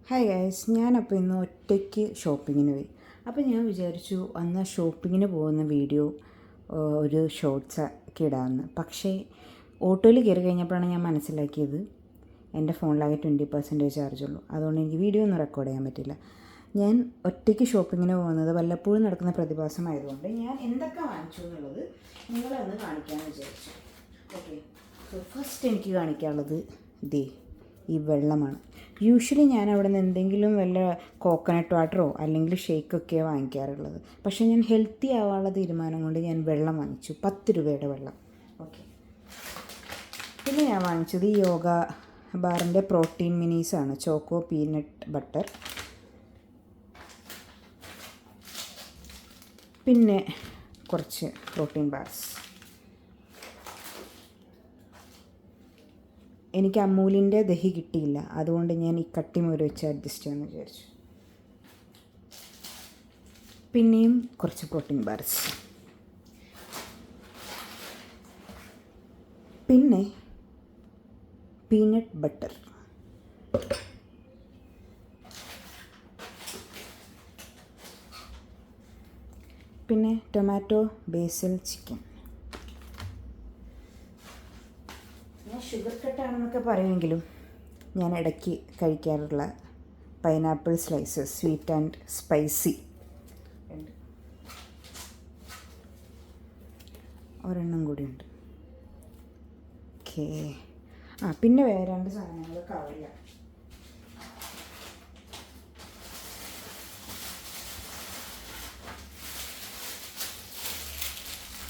Hi guys, ഞാനപ്പോൾ ഇന്ന് ഒറ്റയ്ക്ക് ഷോപ്പിങ്ങിന് പോയി. അപ്പോൾ ഞാൻ വിചാരിച്ചു അന്ന് ഷോപ്പിങ്ങിന് പോകുന്ന വീഡിയോ ഒരു ഷോർട്സ് ഒക്കെ ഇടാമെന്ന്. പക്ഷേ ഓട്ടോയിൽ കയറി കഴിഞ്ഞപ്പോഴാണ് ഞാൻ മനസ്സിലാക്കിയത് എൻ്റെ ഫോണിലാകെ 20% ചാർജുള്ളൂ. അതുകൊണ്ട് എനിക്ക് വീഡിയോ ഒന്നും റെക്കോർഡ് ചെയ്യാൻ പറ്റില്ല. ഞാൻ ഒറ്റയ്ക്ക് ഷോപ്പിങ്ങിന് പോകുന്നത് വല്ലപ്പോഴും നടക്കുന്ന പ്രതിഭാസമായതുകൊണ്ട് ഞാൻ എന്തൊക്കെ വാങ്ങിച്ചു എന്നുള്ളത് നിങ്ങളെ ഒന്ന് കാണിക്കാമെന്ന് വിചാരിച്ചു. ഓക്കെ, സോ ഫസ്റ്റ് എനിക്ക് കാണിക്കാനുള്ളത് ഈ വെള്ളമാണ്. യൂഷ്വലി ഞാൻ അവിടെ നിന്ന് എന്തെങ്കിലും വല്ല കോക്കനട്ട് വാട്ടറോ അല്ലെങ്കിൽ ഷേക്കൊക്കെ വാങ്ങിക്കാറുള്ളത്. പക്ഷേ ഞാൻ ഹെൽത്തി ആവാനുള്ള തീരുമാനം കൊണ്ട് ഞാൻ വെള്ളം വാങ്ങിച്ചു, 10 രൂപയുടെ വെള്ളം. ഓക്കെ, പിന്നെ ഞാൻ വാങ്ങിച്ചത് ഈ യോഗ ബാറിൻ്റെ പ്രോട്ടീൻ മിനീസാണ്, ചോക്കോ പീനട്ട് ബട്ടർ. പിന്നെ കുറച്ച് പ്രോട്ടീൻ ബാർസ്. എനിക്ക് അമൂലിൻ്റെ ദഹി കിട്ടിയില്ല, അതുകൊണ്ട് ഞാൻ ഈ കട്ടിമോര് വെച്ച് അഡ്ജസ്റ്റ് ചെയ്യാമെന്ന് വിചാരിച്ചു. പിന്നെയും കുറച്ച് പ്രോട്ടീൻ ബാർസ്. പിന്നെ പീനട്ട് ബട്ടർ. പിന്നെ ടൊമാറ്റോ ബേസിൽ ചിക്കൻ. ഞാൻ ഷുഗർ കട്ടാണെന്നൊക്കെ പറയുമെങ്കിലും ഞാൻ ഇടയ്ക്ക് കഴിക്കാറുള്ള pineapple slices, sweet and spicy ഉണ്ട്. ഒരെണ്ണം കൂടിയുണ്ട്. ഓക്കേ, പിന്നെ വേറെ 2 സാധനങ്ങൾ കവറിലാണ്.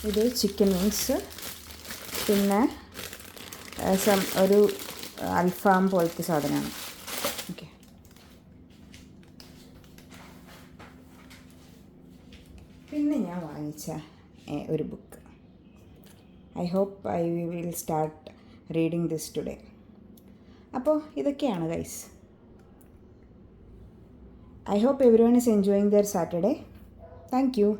ഇത് ചിക്കൻ വിങ്സ്, പിന്നെ ഒരു അൽഫാം പോലത്തെ സാധനമാണ്. ഓക്കെ, പിന്നെ ഞാൻ വാങ്ങിച്ച ഒരു book. I hope I will start reading this today. അപ്പോൾ ഇതൊക്കെയാണ് guys. I hope everyone is enjoying their Saturday. Thank U.